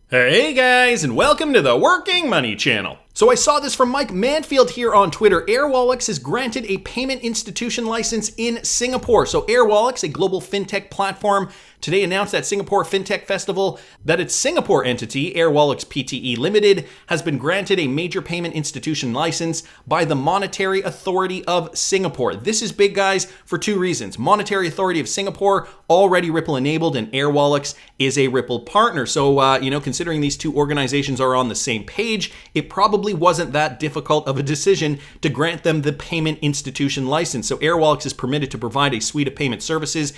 Hey guys, and welcome to the Working Money channel. So I saw this from Mike Manfield here on Twitter. Airwallex is granted a payment institution license in Singapore. So Airwallex, a global fintech platform, today announced at Singapore FinTech Festival that its Singapore entity, Airwallex Pte. Limited, has been granted a major payment institution license by the Monetary Authority of Singapore. This is big, guys, for two reasons. Monetary Authority of Singapore, already Ripple enabled, and Airwallex is a Ripple partner. So, considering these two organizations are on the same page, it probably wasn't that difficult of a decision to grant them the payment institution license. So Airwallex is permitted to provide a suite of payment services,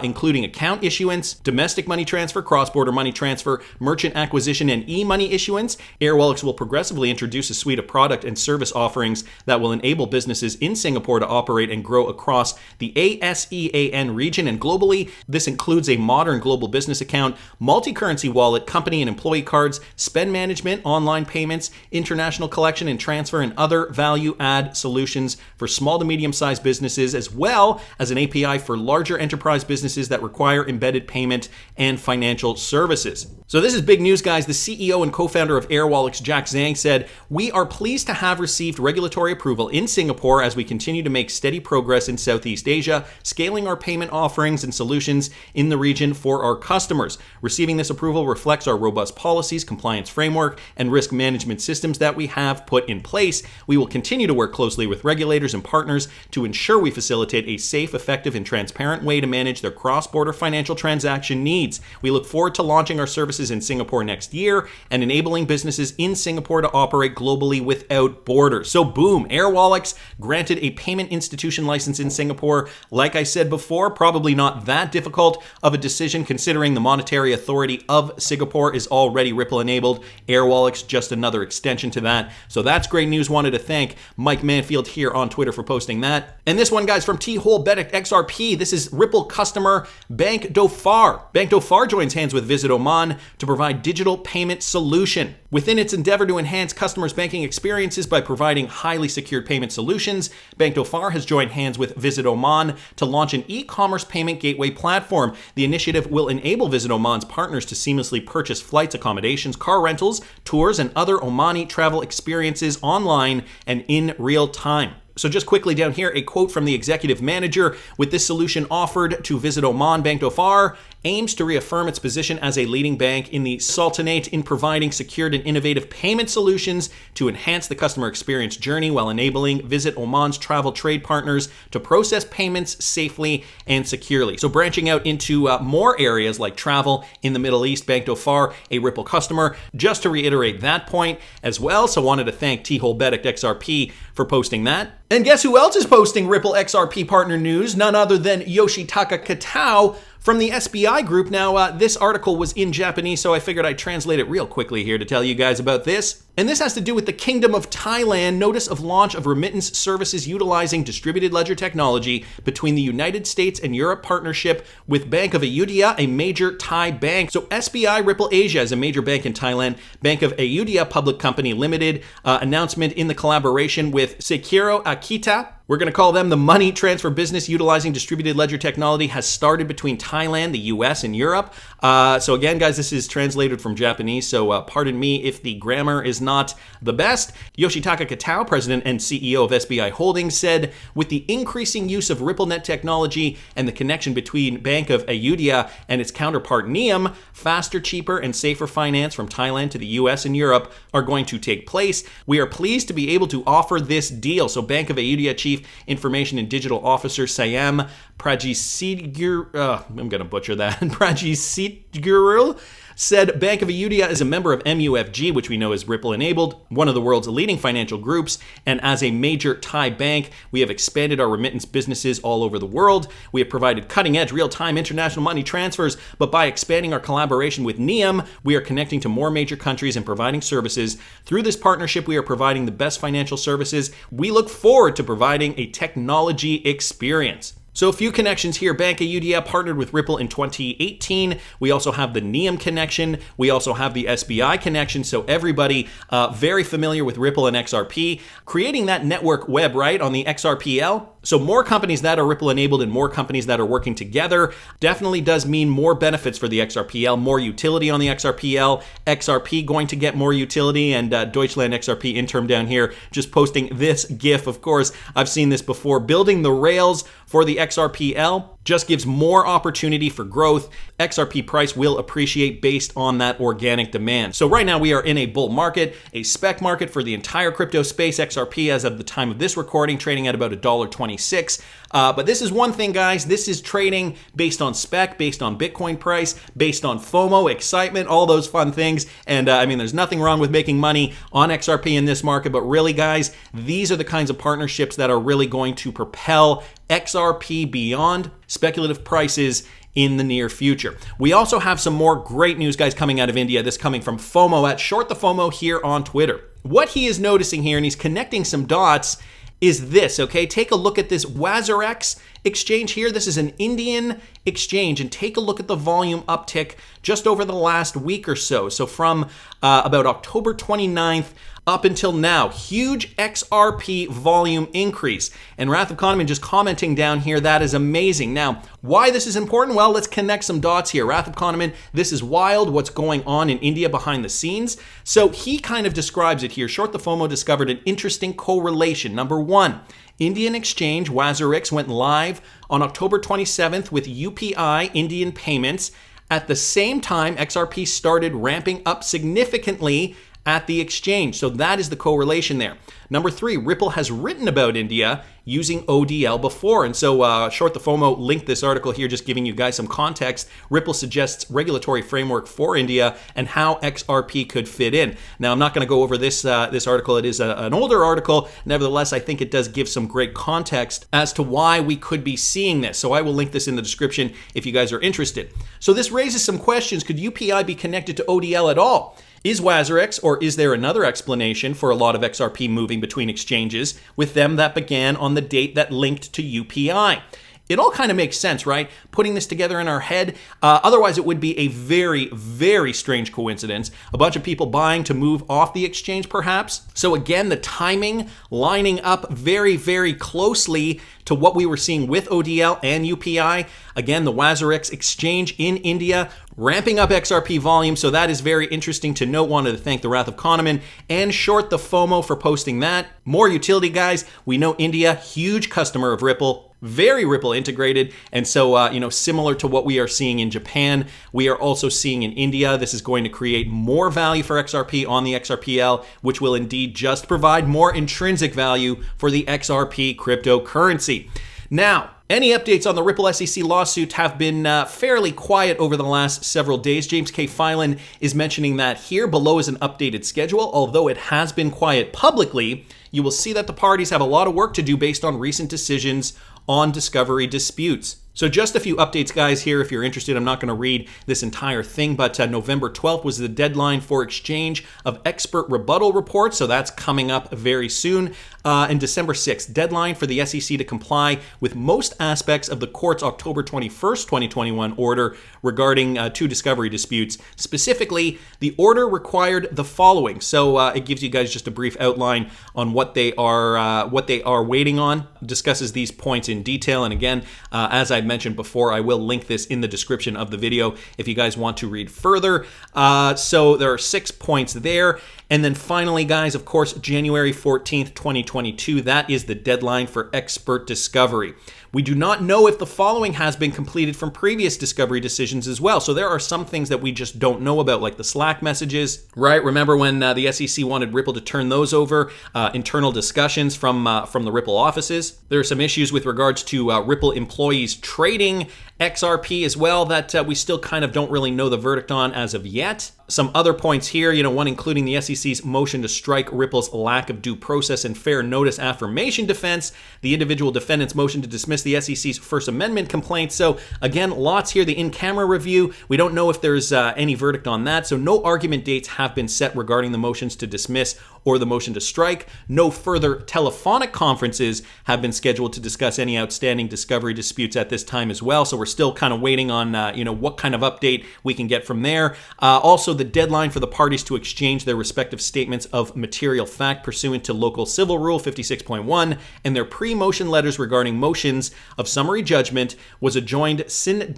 including account issuance, domestic money transfer, cross-border money transfer, merchant acquisition, and e-money issuance. Airwallex will progressively introduce a suite of product and service offerings that will enable businesses in Singapore to operate and grow across the ASEAN region and globally. This includes a modern global business account, multi-currency wallet, company and employee cards, spend management, online payments, international collection and transfer, and other value-add solutions for small to medium-sized businesses, as well as an API for larger enterprise businesses that require embedded payment and financial services. So this is big news, guys. The CEO and co-founder of Airwallex, Jack Zhang, said, "We are pleased to have received regulatory approval in Singapore as we continue to make steady progress in Southeast Asia, scaling our payment offerings and solutions in the region for our customers. Receiving this approval reflects our robust policies, compliance framework, and risk management systems that we have put in place. We will continue to work closely with regulators and partners to ensure we facilitate a safe, effective, and transparent way to manage their cross-border financial transaction needs. We look forward to launching our services in Singapore next year and enabling businesses in Singapore to operate globally without borders." So boom, Airwallex granted a payment institution license in Singapore. Like I said before, probably not that difficult of a decision considering the Monetary Authority of Singapore is already Ripple enabled. Airwallex just another extension to that. So that's great news. Wanted to thank Mike Manfield here on Twitter for posting that. And this one, guys, from Thole XRP. This is Ripple customer Bank Dhofar. Bank Dhofar joins hands with Visit Oman to provide digital payment solution. Within its endeavor to enhance customers' banking experiences by providing highly secured payment solutions, Bank Dhofar has joined hands with Visit Oman to launch an e-commerce payment gateway platform. The initiative will enable Visit Oman's partners to seamlessly purchase flights, accommodations, car rentals, tours, and other Omani travel experiences online and in real time. So just quickly down here, a quote from the executive manager: "With this solution offered to Visit Oman, Bank Dhofar aims to reaffirm its position as a leading bank in the Sultanate in providing secured and innovative payment solutions to enhance the customer experience journey while enabling Visit Oman's travel trade partners to process payments safely and securely." So branching out into more areas like travel in the Middle East, Bank Dhofar, a Ripple customer, just to reiterate that point as well. So wanted to thank Thole XRP for posting that. And guess who else is posting Ripple XRP partner news? None other than Yoshitaka Kitao from the SBI group. Now, this article was in Japanese, so I figured I'd translate it real quickly here to tell you guys about this. And this has to do with the Kingdom of Thailand notice of launch of remittance services utilizing distributed ledger technology between the United States and Europe partnership with Bank of Ayodhya, a major Thai bank. So SBI Ripple Asia is a major bank in Thailand. Bank of Ayodhya Public Company Limited announcement in the collaboration with Sekiro Akita. We're going to call them the money transfer business utilizing distributed ledger technology has started between Thailand, the US, and Europe. So again, guys, this is translated from Japanese, so pardon me if the grammar is not the best. Yoshitaka Kitao, president and CEO of SBI Holdings, said, "With the increasing use of RippleNet technology and the connection between Bank of Ayodhya and its counterpart NEOM, faster, cheaper, and safer finance from Thailand to the US and Europe are going to take place. We are pleased to be able to offer this deal." So Bank of Ayodhya Chief Information and Digital Officer Sayam Prajisidguru, I'm going to butcher that, Prajisidguru, said Bank of Ayodhya is a member of MUFG, which we know is Ripple enabled, one of the world's leading financial groups, and as a major Thai bank, we have expanded our remittance businesses all over the world. We have provided cutting-edge real-time international money transfers, but by expanding our collaboration with NEOM, we are connecting to more major countries and providing services. Through this partnership, we are providing the best financial services. We look forward to providing a technology experience. So a few connections here. Bank of UDA partnered with Ripple in 2018. We also have the NEOM connection. We also have the SBI connection. So everybody very familiar with Ripple and XRP, creating that network web, right, on the XRPL. So more companies that are Ripple enabled and more companies that are working together definitely does mean more benefits for the XRPL, more utility on the XRPL, XRP going to get more utility, and Deutschland XRP interim down here just posting this GIF. Of course, I've seen this before. Building the rails for the XRPL just gives more opportunity for growth. XRP price will appreciate based on that organic demand. So right now we are in a bull market, a spec market for the entire crypto space. XRP, as of the time of this recording, trading at about $1.26. But this is one thing, guys. This is trading based on spec, based on Bitcoin price, based on FOMO, excitement, all those fun things. And I mean, there's nothing wrong with making money on XRP in this market, but really, guys, these are the kinds of partnerships that are really going to propel XRP beyond speculative prices in the near future. We also have some more great news, guys, coming out of India. This coming from FOMO at Short the FOMO here on Twitter. What he is noticing here, and he's connecting some dots, is this, okay? Take a look at this WAZIRX exchange here. This is an Indian exchange, and take a look at the volume uptick just over the last week or so. So from about October 29th up until now, huge XRP volume increase. And Wrath of Kahneman just commenting down here, that is amazing. Now, why this is important? Well, let's connect some dots here. Wrath of Kahneman, this is wild, what's going on in India behind the scenes. So he kind of describes it here. Short the FOMO discovered an interesting correlation. Number one, Indian exchange WAZIRX went live on October 27th with UPI Indian payments. At the same time, XRP started ramping up significantly at the exchange. So that is the correlation there. Number three, Ripple has written about India using ODL before. And so Short the FOMO linked this article here, just giving you guys some context. Ripple suggests regulatory framework for India and how XRP could fit in. Now, I'm not going to go over this article. It is an older article. Nevertheless, I think it does give some great context as to why we could be seeing this. So I will link this in the description if you guys are interested. So this raises some questions. Could UPI be connected to ODL at all? Is WAZIRX, or is there another explanation for a lot of XRP moving between exchanges with them that began on the date that linked to UPI? It all kind of makes sense, right? Putting this together in our head. Otherwise, it would be a very, very strange coincidence. A bunch of people buying to move off the exchange, perhaps. So again, the timing lining up very, very closely to what we were seeing with ODL and UPI. Again, the WAZIRX exchange in India ramping up XRP volume. So that is very interesting to note. Wanted to thank the Wrath of Kahneman and Short the FOMO for posting that. More utility, guys. We know India, huge customer of Ripple. Very Ripple integrated, and so similar to what we are seeing in Japan, we are also seeing in India. This is going to create more value for XRP on the XRPL, which will indeed just provide more intrinsic value for the XRP cryptocurrency. Now, any updates on the Ripple SEC lawsuit have been fairly quiet over the last several days. James K. Filan is mentioning that here. Below is an updated schedule. Although it has been quiet publicly, you will see that the parties have a lot of work to do based on recent decisions on discovery disputes. So just a few updates, guys, here if you're interested. I'm not going to read this entire thing, but November 12th was the deadline for exchange of expert rebuttal reports, so that's coming up very soon. And December 6th, deadline for the SEC to comply with most aspects of the court's October 21st, 2021 order regarding two discovery disputes. Specifically, the order required the following. So it gives you guys just a brief outline on what they are waiting on, discusses these points in detail. And again, as I mentioned before, I will link this in the description of the video if you guys want to read further. So there are 6 points there. And then finally, guys, of course, January 14th, 2022, that is the deadline for expert discovery. We do not know if the following has been completed from previous discovery decisions as well. So there are some things that we just don't know about, like the Slack messages, right? Remember when the SEC wanted Ripple to turn those over, internal discussions from the Ripple offices. There are some issues with regards to Ripple employees trading XRP as well that we still kind of don't really know the verdict on as of yet. Some other points here, one including the SEC's motion to strike Ripple's lack of due process and fair notice affirmation defense, the individual defendant's motion to dismiss the SEC's First Amendment complaint. So again, lots here. The in-camera review, we don't know if there's any verdict on that. So no argument dates have been set regarding the motions to dismiss or the motion to strike. No further telephonic conferences have been scheduled to discuss any outstanding discovery disputes at this time as well. So we're still kind of waiting on, what kind of update we can get from there. Also, the deadline for the parties to exchange their respective statements of material fact pursuant to Local Civil Rule 56.1 and their pre-motion letters regarding motions of summary judgment was adjourned sine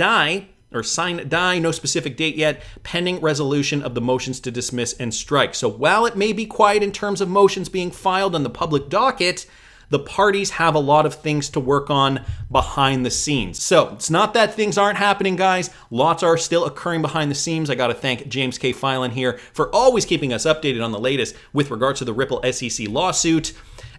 die, no specific date yet, pending resolution of the motions to dismiss and strike. So while it may be quiet in terms of motions being filed on the public docket, the parties have a lot of things to work on behind the scenes. So it's not that things aren't happening, guys. Lots are still occurring behind the scenes. I got to thank James K. Filan here for always keeping us updated on the latest with regards to the Ripple SEC lawsuit.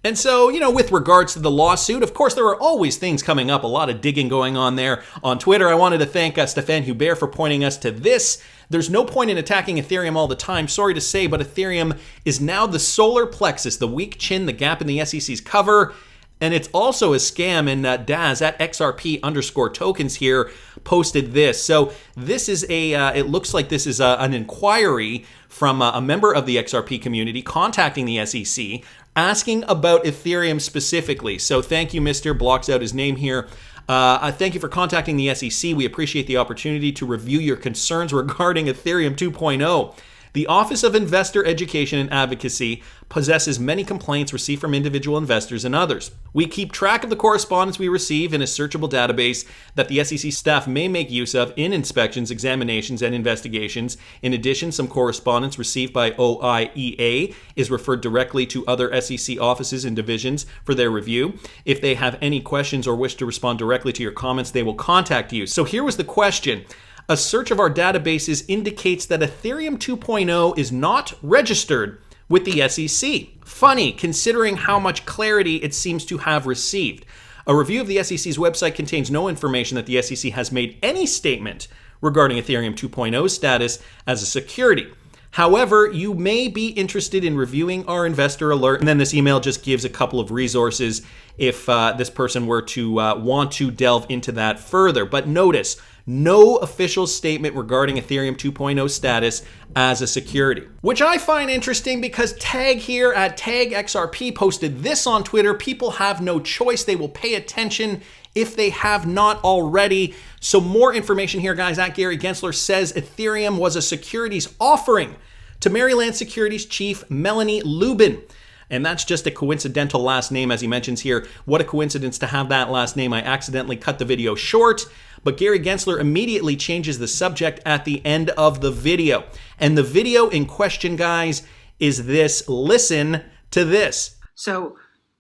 And so, with regards to the lawsuit, of course, there are always things coming up, a lot of digging going on there on Twitter. I wanted to thank Stéphane Hubert for pointing us to this. There's no point in attacking Ethereum all the time. Sorry to say, but Ethereum is now the solar plexus, the weak chin, the gap in the SEC's cover. And it's also a scam, and Daz at XRP_tokens here posted this. So this is it looks like this is an inquiry from a member of the XRP community contacting the SEC, asking about Ethereum specifically. So thank you, Mr. Blocks out his name here. Thank you for contacting the SEC. We appreciate the opportunity to review your concerns regarding Ethereum 2.0. The Office of Investor Education and Advocacy possesses many complaints received from individual investors and others. We keep track of the correspondence we receive in a searchable database that the SEC staff may make use of in inspections, examinations, and investigations. In addition, some correspondence received by OIEA is referred directly to other SEC offices and divisions for their review. If they have any questions or wish to respond directly to your comments, they will contact you. So here was the question. A search of our databases indicates that Ethereum 2.0 is not registered with the SEC. Funny, considering how much clarity it seems to have received. A review of the SEC's website contains no information that the SEC has made any statement regarding Ethereum 2.0 status as a security. However, you may be interested in reviewing our investor alert. And then this email just gives a couple of resources if this person were to want to delve into that further. But notice, no official statement regarding Ethereum 2.0 status as a security, which I find interesting because Tag here at Tag XRP posted this on Twitter. People have no choice. They will pay attention if they have not already. So more information here, guys. At Gary Gensler says Ethereum was a securities offering to Maryland Securities Chief Melanie Lubin. And that's just a coincidental last name, as he mentions here. What a coincidence to have that last name. I accidentally cut the video short, but Gary Gensler immediately changes the subject at the end of the video. And the video in question, guys, is this. Listen to this. So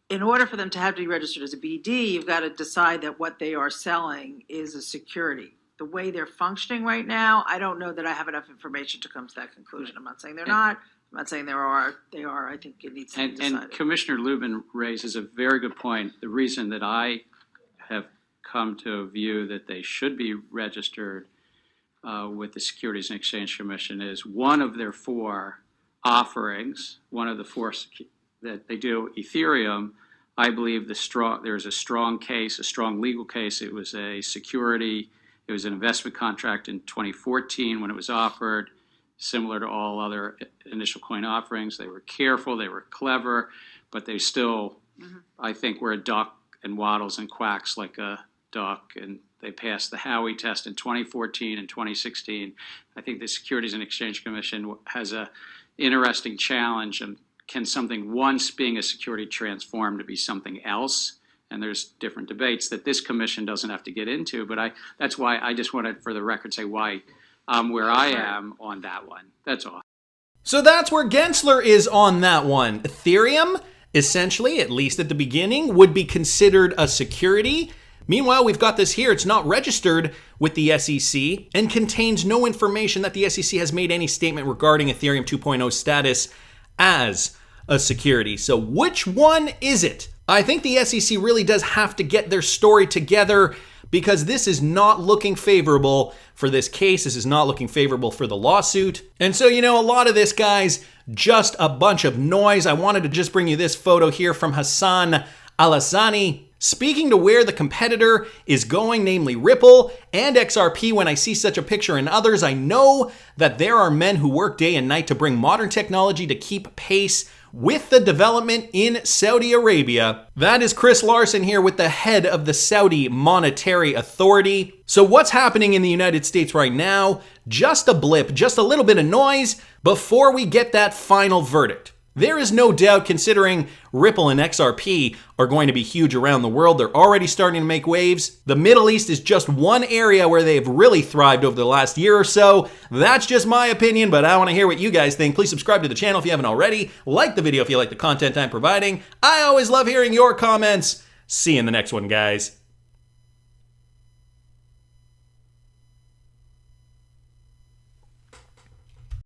in order for them to have to be registered as a BD, you've got to decide that what they are selling is a security. The way they're functioning right now, I don't know that I have enough information to come to that conclusion. I'm not saying they're not. I'm not saying they are. I think it needs to be decided. And Commissioner Lubin raises a very good point. The reason that I have come to a view that they should be registered with the Securities and Exchange Commission is one of their four offerings, one of the four that they do, Ethereum, I believe there's a strong case, a strong legal case. It was a security. It was an investment contract in 2014 when it was offered. Similar to all other initial coin offerings. They were careful, they were clever, but they still, I think, were a duck and waddles and quacks like a duck, and they passed the Howey test in 2014 and 2016. I think the Securities and Exchange Commission has a interesting challenge, and can something once being a security transform to be something else? And there's different debates that this commission doesn't have to get into, but that's why I just wanted, for the record, say why where I am on that one. That's all. So that's where Gensler is on that one. Ethereum, essentially, at least at the beginning, would be considered a security. Meanwhile, we've got this here. It's not registered with the SEC and contains no information that the SEC has made any statement regarding Ethereum 2.0 status as a security. So which one is it? I think the SEC really does have to get their story together, because this is not looking favorable for this case. This is not looking favorable for the lawsuit. And so, a lot of this, guys, just a bunch of noise. I wanted to just bring you this photo here from Hassan Al-Hassani. speaking to where the competitor is going, namely Ripple and XRP. When I see such a picture in others, I know that there are men who work day and night to bring modern technology to keep pace with the development in Saudi Arabia. That is Chris Larson here with the head of the Saudi Monetary Authority. So what's happening in the United States right now? Just a blip, just a little bit of noise before we get that final verdict. There is no doubt, considering Ripple and XRP are going to be huge around the world. They're already starting to make waves. The Middle East is just one area where they've really thrived over the last year or so. That's just my opinion, but I want to hear what you guys think. Please subscribe to the channel if you haven't already. Like the video if you like the content I'm providing. I always love hearing your comments. See you in the next one, guys.